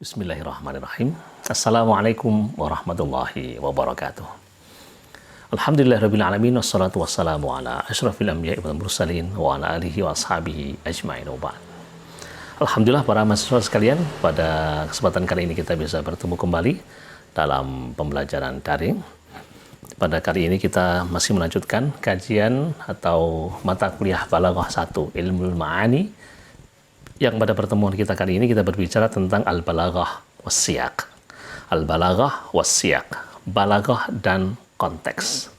Bismillahirrahmanirrahim. Assalamualaikum warahmatullahi wabarakatuh. Alhamdulillahirabbil alamin wassalatu wassalamu ala asyrafil anbiya'i wal mursalin wa ala alihi wa ashabihi ajmain wa ba'd. Alhamdulillah para mahasiswa sekalian, pada kesempatan kali ini kita bisa bertemu kembali dalam pembelajaran daring. Pada kali ini kita masih melanjutkan kajian atau mata kuliah Balaghah 1 Ilmul Ma'ani, yang pada pertemuan kita kali ini kita berbicara tentang al-balaghah was-siyaq. Al-balaghah was-siyaq, balaghah dan konteks.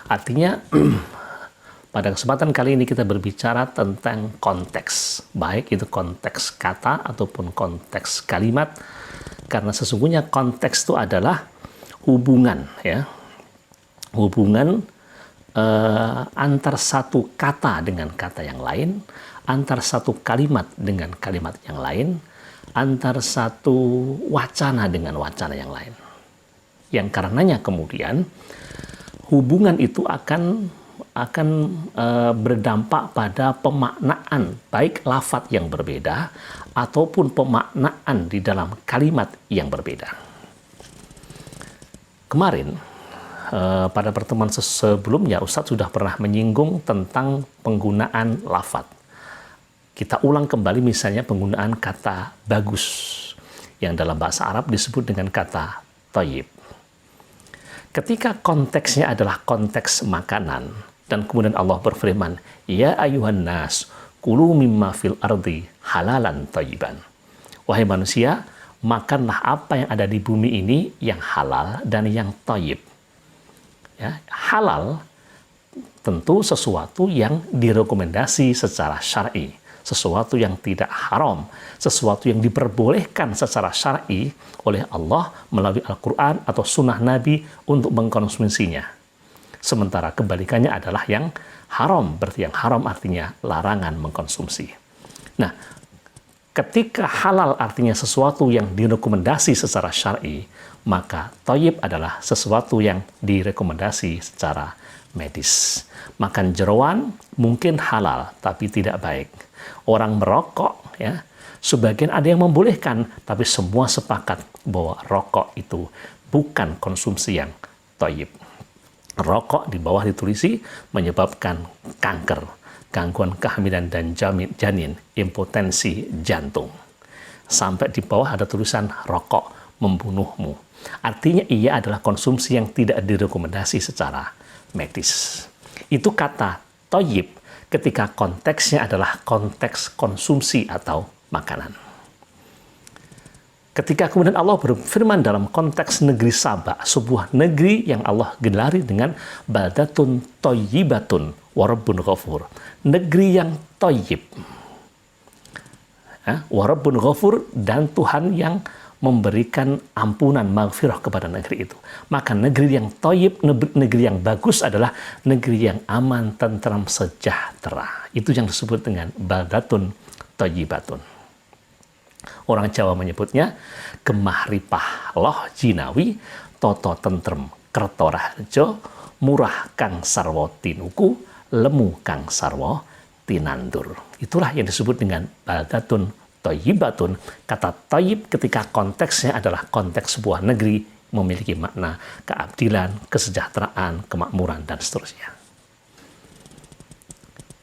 Artinya pada kesempatan kali ini kita berbicara tentang konteks, baik itu konteks kata ataupun konteks kalimat, karena sesungguhnya konteks itu adalah hubungan, ya, hubungan antar satu kata dengan kata yang lain, antar satu kalimat dengan kalimat yang lain, antar satu wacana dengan wacana yang lain. Yang karenanya kemudian hubungan itu akan berdampak pada pemaknaan baik lafadz yang berbeda ataupun pemaknaan di dalam kalimat yang berbeda. Kemarin pada pertemuan sebelumnya Ustadz sudah pernah menyinggung tentang penggunaan lafadz. Kita ulang kembali misalnya penggunaan kata bagus yang dalam bahasa Arab disebut dengan kata thayyib. Ketika konteksnya adalah konteks makanan dan kemudian Allah berfirman, ya ayuhan nas kulu mimma fil ardi halalan thayyiban. Wahai manusia, makanlah apa yang ada di bumi ini yang halal dan yang thayyib. Ya, halal tentu sesuatu yang direkomendasi secara syar'i, sesuatu yang tidak haram, sesuatu yang diperbolehkan secara syar'i oleh Allah melalui Al-Quran atau sunnah Nabi untuk mengkonsumsinya. Sementara kebalikannya adalah yang haram, berarti yang haram artinya larangan mengkonsumsi. Nah, ketika halal artinya sesuatu yang direkomendasi secara syar'i, maka thayyib adalah sesuatu yang direkomendasi secara medis. Makan jeroan mungkin halal, tapi tidak baik. Orang merokok, ya, sebagian ada yang membolehkan, tapi semua sepakat bahwa rokok itu bukan konsumsi yang thayyib. Rokok di bawah ditulisi menyebabkan kanker, gangguan kehamilan dan janin, impotensi jantung. Sampai di bawah ada tulisan rokok membunuhmu. Artinya ia adalah konsumsi yang tidak direkomendasi secara medis. Itu kata thayyib ketika konteksnya adalah konteks konsumsi atau makanan. Ketika kemudian Allah berfirman dalam konteks negeri Saba, sebuah negeri yang Allah gelari dengan baldatun thayyibatun wa rabbun ghafur, negeri yang thayyib, wa rabbun ghafur, dan Tuhan yang memberikan ampunan maghfirah kepada negeri itu. Maka negeri yang thayyib, negeri yang bagus adalah negeri yang aman, tentram, sejahtera. Itu yang disebut dengan baldatun thayyibatun. Orang Jawa menyebutnya gemah ripah loh jinawi, toto tentrem kerto raharjo, murah kang sarwo tinuku, lemu kang sarwo tinandur. Itulah yang disebut dengan baldatun thayyibatun. Kata thayyib ketika konteksnya adalah konteks sebuah negeri memiliki makna keabdilan, kesejahteraan, kemakmuran, dan seterusnya.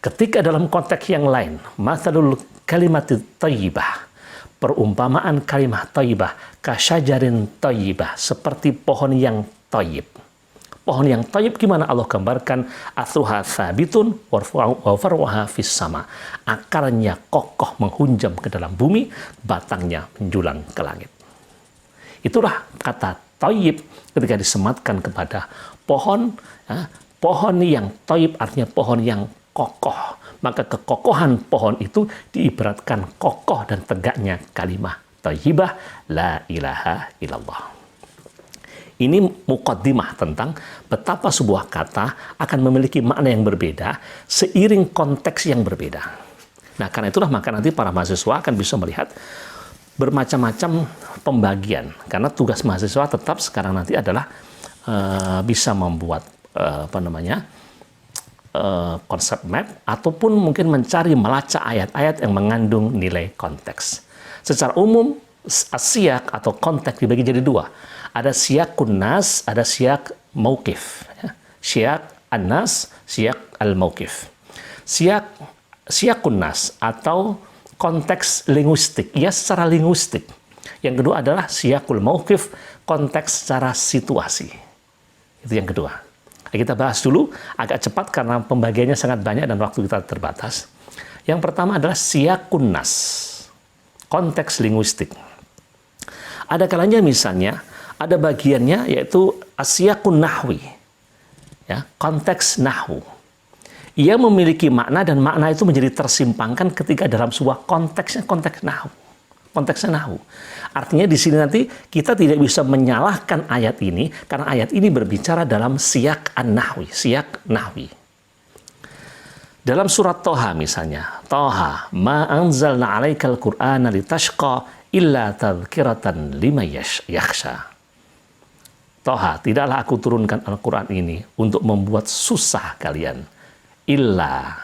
Ketika dalam konteks yang lain, mathalul kalimatit thayyibah, perumpamaan kalimat thayyibah, kasyajarin thayyibah, seperti pohon yang thayyib. Pohon yang thayyib gimana Allah gambarkan? Asluha tsabitun wa far'uha fis sama. Akarnya kokoh menghunjam ke dalam bumi, batangnya menjulang ke langit. Itulah kata thayyib ketika disematkan kepada pohon. Ya, pohon yang thayyib artinya pohon yang kokoh. Maka kekokohan pohon itu diibaratkan kokoh dan tegaknya kalimat thayyibah la ilaha illallah. Ini muqaddimah tentang betapa sebuah kata akan memiliki makna yang berbeda seiring konteks yang berbeda. Nah, karena itulah maka nanti para mahasiswa akan bisa melihat bermacam-macam pembagian. Karena tugas mahasiswa tetap sekarang nanti adalah bisa membuat konsep map ataupun mungkin mencari melacak ayat-ayat yang mengandung nilai konteks. Secara umum Siyak atau konteks dibagi jadi dua. Ada siyakun nas, ada siyak mauqif. Siyak an-nas, siyak al-mauqif. Siyakun nas atau konteks linguistik, ya secara linguistik. Yang kedua adalah siyakul mauqif, konteks secara situasi. Itu yang kedua. Kita bahas dulu agak cepat karena pembagiannya sangat banyak dan waktu kita terbatas. Yang pertama adalah siyakun nas, konteks linguistik. Ada kalanya misalnya, ada bagiannya yaitu asyakun nahwi, ya, konteks nahwu. Ia memiliki makna dan makna itu menjadi tersimpangkan ketika dalam sebuah konteksnya, konteks nahwu. Konteksnya nahwu. Artinya di sini nanti kita tidak bisa menyalahkan ayat ini karena ayat ini berbicara dalam siyak an-nahwi, siyak nahwi. Dalam surat Toha misalnya, Toha, ma anzalna 'alaikal qur'ana litashqa illa tadhkiratan liman yakhsha. Toha, tidaklah aku turunkan Al-Quran ini untuk membuat susah kalian. Illa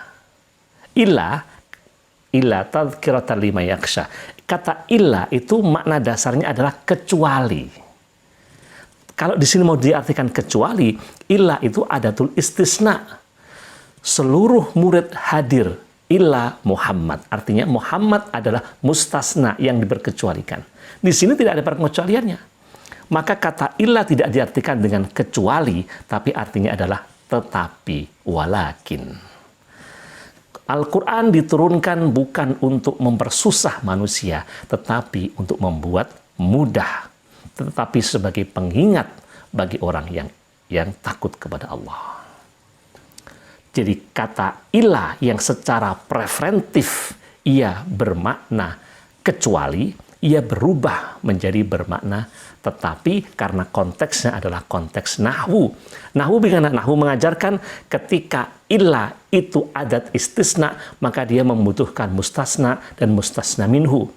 tadhkiratan liman yakhsha. Kata illa itu makna dasarnya adalah kecuali. Kalau di sini mau diartikan kecuali, illa itu adatul istisna. Seluruh murid hadir illa Muhammad. Artinya Muhammad adalah mustasna yang diperkecualikan. Di sini tidak ada pengecualiannya. Maka kata illa tidak diartikan dengan kecuali, tapi artinya adalah tetapi, walakin. Al-Quran diturunkan bukan untuk mempersusah manusia, tetapi untuk membuat mudah. Tetapi sebagai pengingat bagi orang yang takut kepada Allah. Jadi kata ilah yang secara preventif ia bermakna kecuali, ia berubah menjadi bermakna tetapi karena konteksnya adalah konteks nahwu. Nahwu mengajarkan ketika ilah itu adat istisna, maka dia membutuhkan mustasna dan mustasna minhu.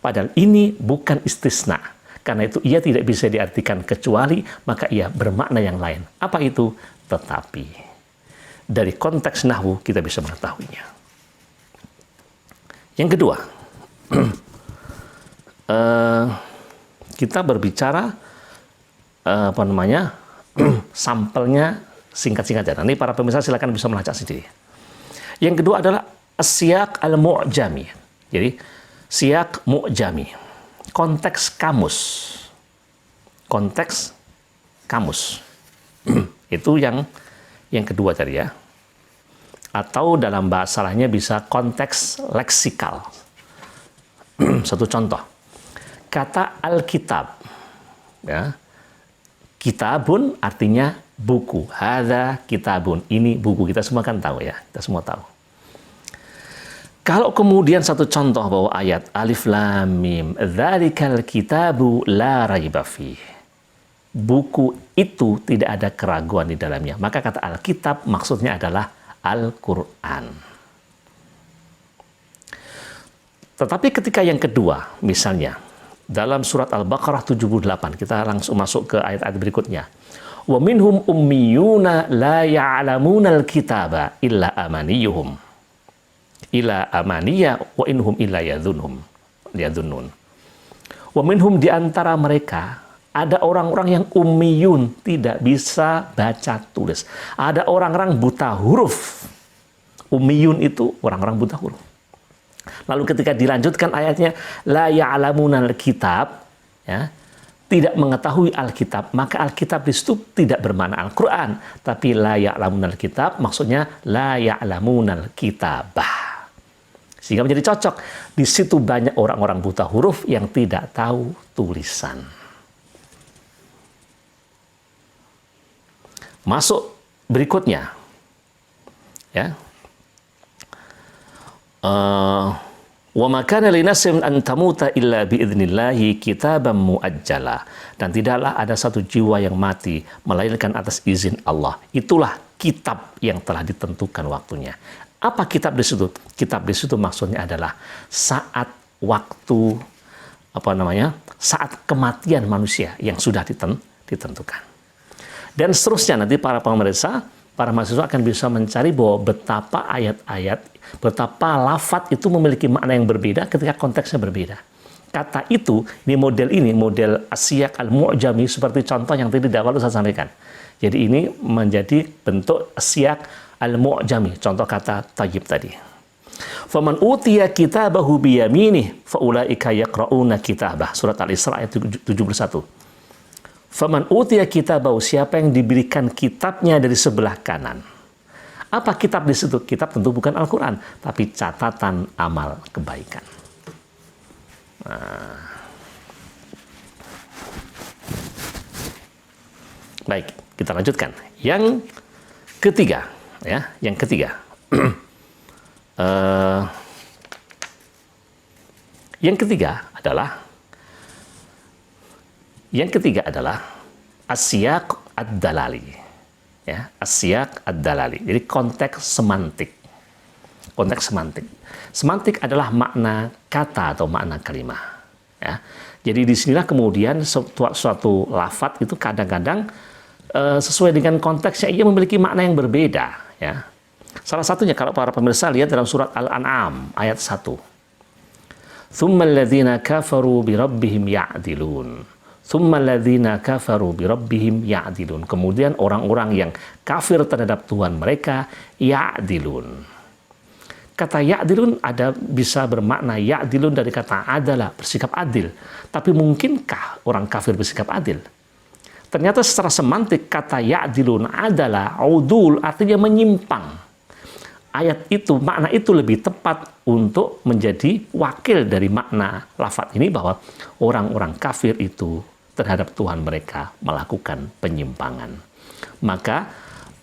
Padahal ini bukan istisna. Karena itu ia tidak bisa diartikan kecuali, maka ia bermakna yang lain. Apa itu? Tetapi. Dari konteks nahwu kita bisa mengetahuinya. Yang kedua, kita berbicara sampelnya singkat-singkat. Nanti para pemirsa silakan bisa melacak sendiri. Yang kedua adalah siyak al-mu'jami. Jadi siyak mu'jami, konteks kamus. Konteks kamus. Itu yang kedua tadi ya. Atau dalam bahasa lainnya bisa konteks leksikal. Satu contoh. Kata Alkitab. Ya. Kitabun artinya buku. Hadza kitabun. Ini buku. Kita semua kan tahu ya. Kita semua tahu. Kalau kemudian satu contoh bahwa ayat Alif Lam Mim. Dzalikal kitabu la raiba fih. Buku itu tidak ada keraguan di dalamnya. Maka kata Alkitab maksudnya adalah Al-Quran. Tetapi ketika yang kedua, misalnya dalam surat Al-Baqarah 78, kita langsung masuk ke ayat-ayat berikutnya. Wa minhum ummiyuna la ya'lamunal kitaba illa amaniyuhum. Illa amaniya wa inhum illa yadhunnun. Wa minhum di antara mereka ada orang-orang yang ummiyun, tidak bisa baca tulis. Ada orang-orang buta huruf. Ummiyun itu orang-orang buta huruf. Lalu ketika dilanjutkan ayatnya, la ya'lamunal kitab, ya, tidak mengetahui Alkitab, maka Alkitab di situ tidak bermakna Al-Quran. Tapi la ya'lamunal kitab, maksudnya la ya'lamunal kitabah. Sehingga menjadi cocok. Di situ banyak orang-orang buta huruf yang tidak tahu tulisan. Masuk berikutnya, ya. Wa ma kana linafsin an tamuta illa biidznillah kitaban muajjala. Dan tidaklah ada satu jiwa yang mati melainkan atas izin Allah. Itulah kitab yang telah ditentukan waktunya. Apa kitab di situ? Kitab di situ maksudnya adalah saat waktu saat kematian manusia yang sudah ditentukan. Dan seterusnya nanti para pemirsa, para mahasiswa akan bisa mencari bahwa betapa ayat-ayat, betapa lafaz itu memiliki makna yang berbeda ketika konteksnya berbeda. kata itu, ini model as-siyaq al-mu'jami seperti contoh yang tadi dahulu saya sampaikan. Jadi ini menjadi bentuk as-siyaq al-mu'jami, contoh kata tayyib tadi. Faman utiya kitabahu biyaminih faulaika yaqra'una kitabah. Surat Al-Isra ayat 71. Faman utiya kitabahu, siapa yang diberikan kitabnya dari sebelah kanan. Apa kitab di situ? Kitab tentu bukan Al-Quran, tapi catatan amal kebaikan. Nah. Baik, kita lanjutkan. Yang ketiga, ya, yang ketiga. Yang ketiga adalah as-siyaq ad-dalali. Ya, as-siyaq ad-dalali. Jadi konteks semantik. Konteks semantik. Semantik adalah makna kata atau makna kalimat. Ya. Jadi disinilah kemudian suatu lafadz itu kadang-kadang sesuai dengan konteksnya ia memiliki makna yang berbeda. Ya. Salah satunya kalau para pemirsa lihat dalam surat Al-An'am ayat 1. Tsummal ladzina kafaru bi rabbihim ya'dilun. Kemudian orang-orang yang kafir terhadap Tuhan mereka ya'dilun. Kata ya'dilun ada bisa bermakna ya'dilun dari kata adalah, bersikap adil. Tapi mungkinkah orang kafir bersikap adil? Ternyata secara semantik kata ya'dilun adalah udul, artinya menyimpang. Ayat itu, makna itu lebih tepat untuk menjadi wakil dari makna lafadz ini bahwa orang-orang kafir itu terhadap Tuhan mereka melakukan penyimpangan. Maka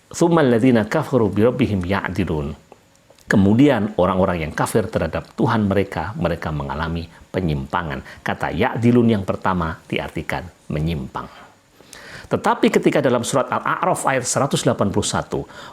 tsummal ladzina kafaru bi rabbihim ya'dilun. Kemudian orang-orang yang kafir terhadap Tuhan mereka mengalami penyimpangan. Kata ya'dilun yang pertama diartikan menyimpang. Tetapi ketika dalam surat Al-A'raf ayat 181,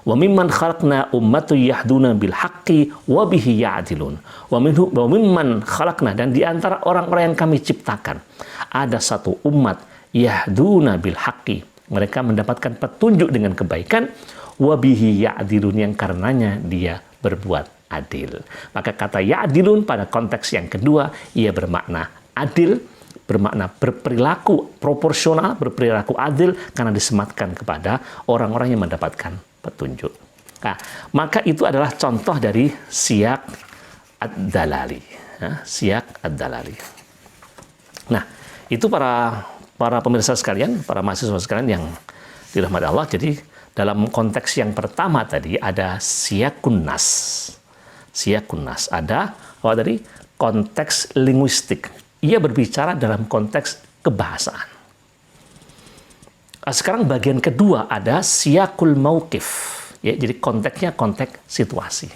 wa mimman khalaqna ummatun yahduna bil haqqi wa bihi ya'dilun. Wa mimman khalaqna, dan di antara orang-orang yang kami ciptakan ada satu umat yahduna bil haqqi. Mereka mendapatkan petunjuk dengan kebaikan, wa bihi ya'dilun, yang karenanya dia berbuat adil. Maka kata ya'dilun pada konteks yang kedua ia bermakna adil, bermakna berperilaku proporsional, berperilaku adil karena disematkan kepada orang-orang yang mendapatkan petunjuk. Nah, maka itu adalah contoh dari siyaq ad-dalali. Ya, siyaq ad-dalali. Nah, itu para pemirsa sekalian, para mahasiswa sekalian yang dirahmati Allah. Jadi dalam konteks yang pertama tadi ada siyaqun nas. Siyaqun nas ada apa tadi? Konteks linguistik. Ia berbicara dalam konteks kebahasaan. Sekarang bagian kedua ada siyaqul mauqif. Ya, jadi konteksnya konteks situasi.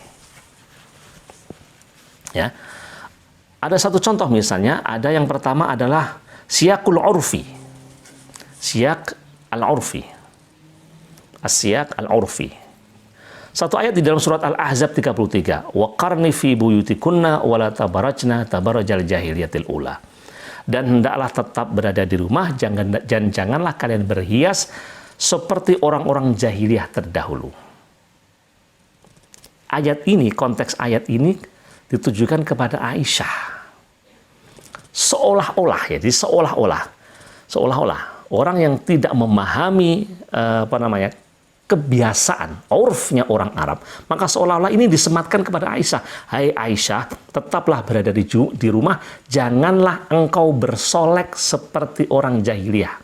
Ya. Ada satu contoh misalnya, ada yang pertama adalah siyaqul urfi. Siyaq al-urfi. As-siyaq al-urfi. Satu ayat di dalam surat Al-Ahzab 33. Wa qarni fi buyutikunna wa la tabarajna tabarajal jahiliyatil ula. Dan hendaklah tetap berada di rumah, janganlah kalian berhias seperti orang-orang jahiliyah terdahulu. Ayat ini, konteks ayat ini ditujukan kepada Aisyah. Seolah-olah ya, jadi seolah-olah orang yang tidak memahami kebiasaan, urfnya orang Arab, maka seolah-olah ini disematkan kepada Aisyah. Hai Aisyah, tetaplah berada di rumah, janganlah engkau bersolek seperti orang jahiliyah.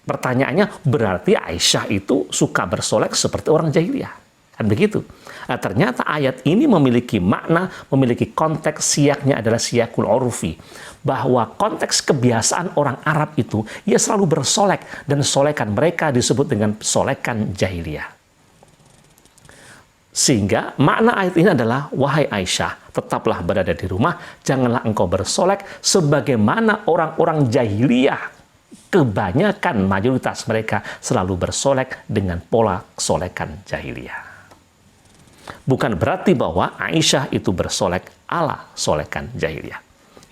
Pertanyaannya, berarti Aisyah itu suka bersolek seperti orang jahiliyah? Kan begitu. Nah, ternyata ayat ini memiliki makna, memiliki konteks, siyaknya adalah siyakul urfi. Bahwa konteks kebiasaan orang Arab itu, ia selalu bersolek. Dan solekan mereka disebut dengan solekan jahiliyah. Sehingga makna ayat ini adalah, wahai Aisyah, tetaplah berada di rumah, janganlah engkau bersolek sebagaimana orang-orang jahiliyah. Kebanyakan mayoritas mereka selalu bersolek dengan pola solekan jahiliyah. Bukan berarti bahwa Aisyah itu bersolek ala solekan jahiliyah.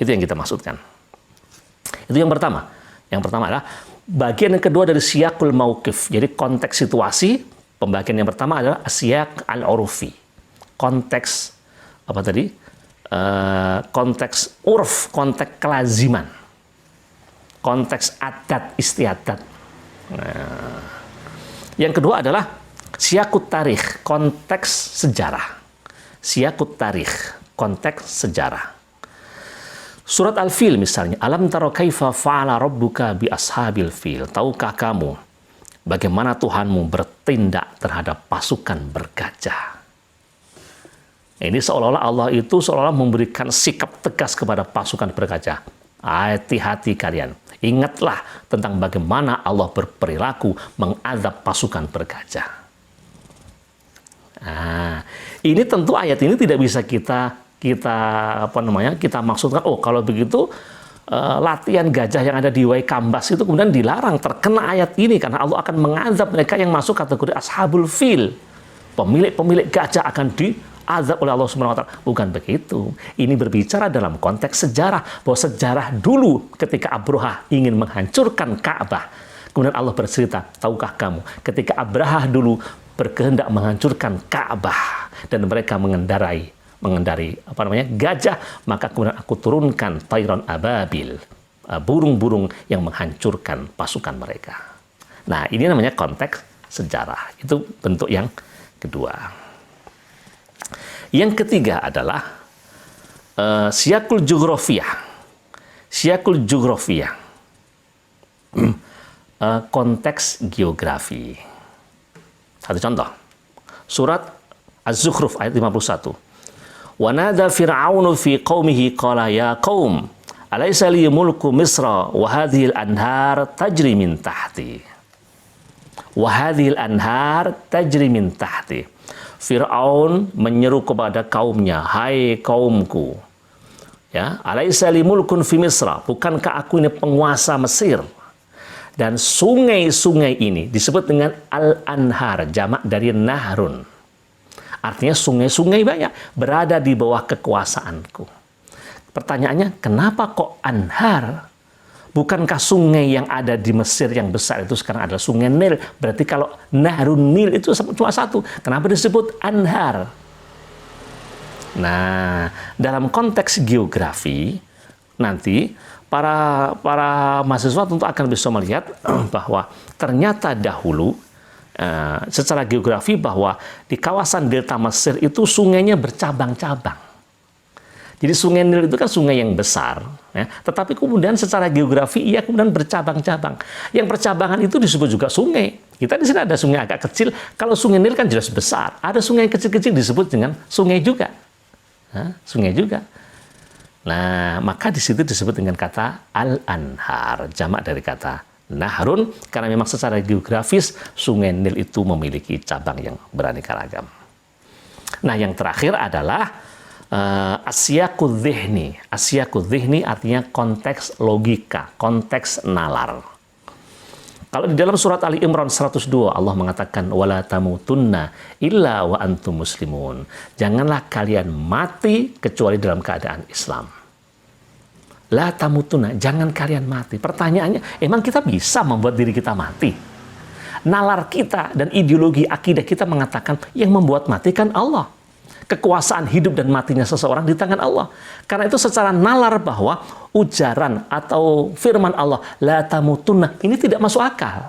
Itu yang kita maksudkan. Itu yang pertama. Yang pertama adalah bagian yang kedua dari siyaqul mauqif. Jadi konteks situasi, pembagian yang pertama adalah siyaq al-urfi. Konteks apa tadi? konteks urf, konteks kelaziman, konteks adat istiadat. Nah, yang kedua adalah siyakut tarikh, konteks sejarah. Siyakut tarikh, konteks sejarah. Surat Al-Fil misalnya, alam taro kaifa fa'ala rabbuka bi ashabil fil. Tahukah kamu bagaimana Tuhanmu bertindak terhadap pasukan bergajah? Ini seolah-olah Allah itu seolah-olah memberikan sikap tegas kepada pasukan bergajah. Hati-hati kalian. Ingatlah tentang bagaimana Allah berperilaku mengazab pasukan bergajah. Nah, ini tentu ayat ini tidak bisa kita maksudkan, oh kalau begitu latihan gajah yang ada di Waikambas itu kemudian dilarang, terkena ayat ini karena Allah akan mengazab mereka yang masuk kategori ashabul fil. Pemilik gajah akan diazab oleh Allah Subhanahu wa taala. Bukan begitu. Ini berbicara dalam konteks sejarah, bahwa sejarah dulu ketika Abraha ingin menghancurkan Ka'bah. Kemudian Allah bercerita, tahukah kamu ketika Abraha dulu berkehendak menghancurkan Ka'bah dan mereka mengendari gajah, maka kemudian aku turunkan tayran ababil, burung-burung yang menghancurkan pasukan mereka. Nah, ini namanya konteks sejarah. Itu bentuk yang kedua. Yang ketiga adalah siyakul jughrafiyah. Siyakul jughrafiyah. Konteks geografi. Satu contoh. Surat Az-Zukhruf ayat 51. Wa nada fir'aunu fi qaumihi qala ya qaum alaysa li mulku misra wa hadhihi al-anhar tajri min tahti. Wa hadhihi al-anhar tajri min tahti. Fir'aun menyeru kepada kaumnya, hai kaumku, ya, alaysa li mulkun fi misra, bukankah aku ini penguasa Mesir? Dan sungai-sungai ini disebut dengan al-anhar, jamak dari nahrun. Artinya sungai-sungai banyak berada di bawah kekuasaanku. Pertanyaannya, kenapa kok anhar? Bukankah sungai yang ada di Mesir yang besar itu sekarang adalah sungai Nil? Berarti kalau Nahrun Nil itu cuma satu. Kenapa disebut anhar? Nah, dalam konteks geografi, nanti para mahasiswa tentu akan bisa melihat bahwa ternyata dahulu secara geografi bahwa di kawasan delta Mesir itu sungainya bercabang-cabang. Jadi sungai Nil itu kan sungai yang besar, ya. Tetapi kemudian secara geografi ia kemudian bercabang-cabang. Yang percabangan itu disebut juga sungai. Kita di sini ada sungai agak kecil. Kalau sungai Nil kan jelas besar. Ada sungai kecil-kecil disebut dengan sungai juga, sungai juga. Nah, maka di situ disebut dengan kata al-anhar, jamak dari kata nahrun, karena memang secara geografis sungai Nil itu memiliki cabang yang beraneka ragam. Nah, yang terakhir adalah asyaqudz dzihni. Asyaqudz dzihni artinya konteks logika, konteks nalar. Kalau di dalam surat Ali Imran 102 Allah mengatakan wala tamutunna illa wa antum muslimun. Janganlah kalian mati kecuali dalam keadaan Islam. La tamutunna, jangan kalian mati. Pertanyaannya, emang kita bisa membuat diri kita mati? Nalar kita dan ideologi akidah kita mengatakan yang membuat mati kan Allah. Kekuasaan hidup dan matinya seseorang di tangan Allah. Karena itu secara nalar bahwa ujaran atau firman Allah, la tamutunna, ini tidak masuk akal.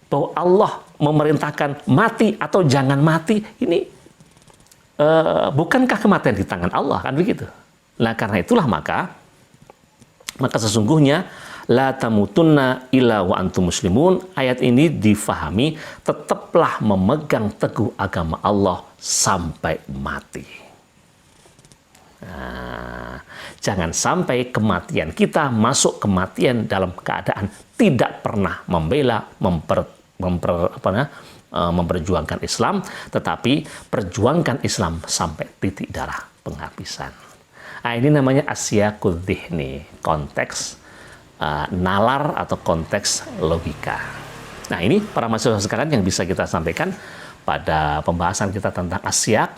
Bahwa Allah memerintahkan mati atau jangan mati, ini bukankah kematian di tangan Allah? Kan begitu. Nah, karena itulah maka sesungguhnya la tamutunna illa wa antum muslimun, ayat ini difahami tetaplah memegang teguh agama Allah sampai mati. Nah, jangan sampai kematian kita masuk kematian dalam keadaan tidak pernah membela, memperjuangkan Islam, tetapi perjuangkan Islam sampai titik darah penghabisan. Nah, ini namanya asyaqudz dzihni, konteks nalar atau konteks logika. Nah, ini para mahasiswa sekalian yang bisa kita sampaikan pada pembahasan kita tentang asyaq,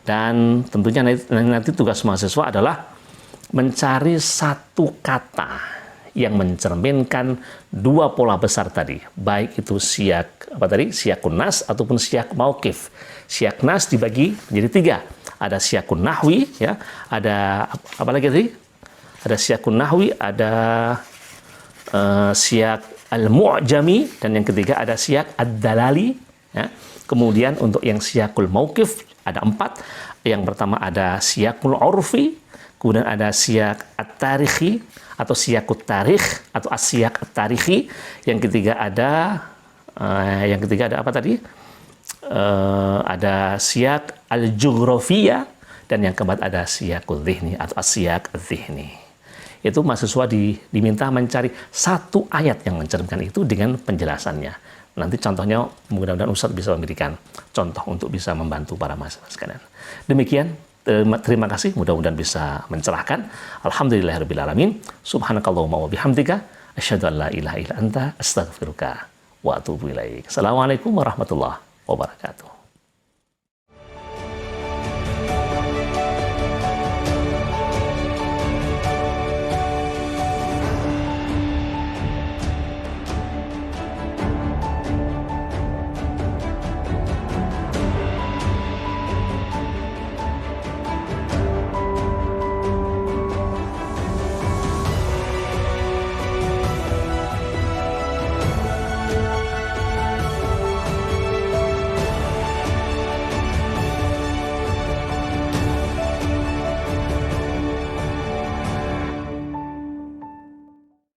dan tentunya nanti tugas mahasiswa adalah mencari satu kata yang mencerminkan dua pola besar tadi, baik itu siyaqun nas ataupun siyaq mauqif. Siyaq nas dibagi menjadi tiga. ada siyakun nahwi, ya, ada apa lagi tadi? Ada siyakun nahwi, ada siyak al-mu'jami, dan yang ketiga ada siyak ad-dalali. Ya. Kemudian untuk yang siyakul mauqif ada 4. Yang pertama ada siyakul urfi, kemudian ada siyak at-tarikhi atau siyakut tarikh atau as-siyak at-tarikhi. Yang ketiga ada apa tadi? Ada siyak al-jughrafiyah, dan yang keempat ada siyakul dhihni atau as-siyak adh-dhihni. Itu mahasiswa diminta mencari satu ayat yang mencerminkan itu dengan penjelasannya. Nanti contohnya mudah-mudahan Ustadz bisa memberikan contoh untuk bisa membantu para mahasiswa sekalian. Demikian, terima kasih, mudah-mudahan bisa mencerahkan. Alhamdulillahirabbil alamin. Subhanakallahumma wa bihamdika asyhadu an la ilaha illa anta astaghfiruka wa atubu ilaik. Assalamualaikum warahmatullahi wabarakatuh.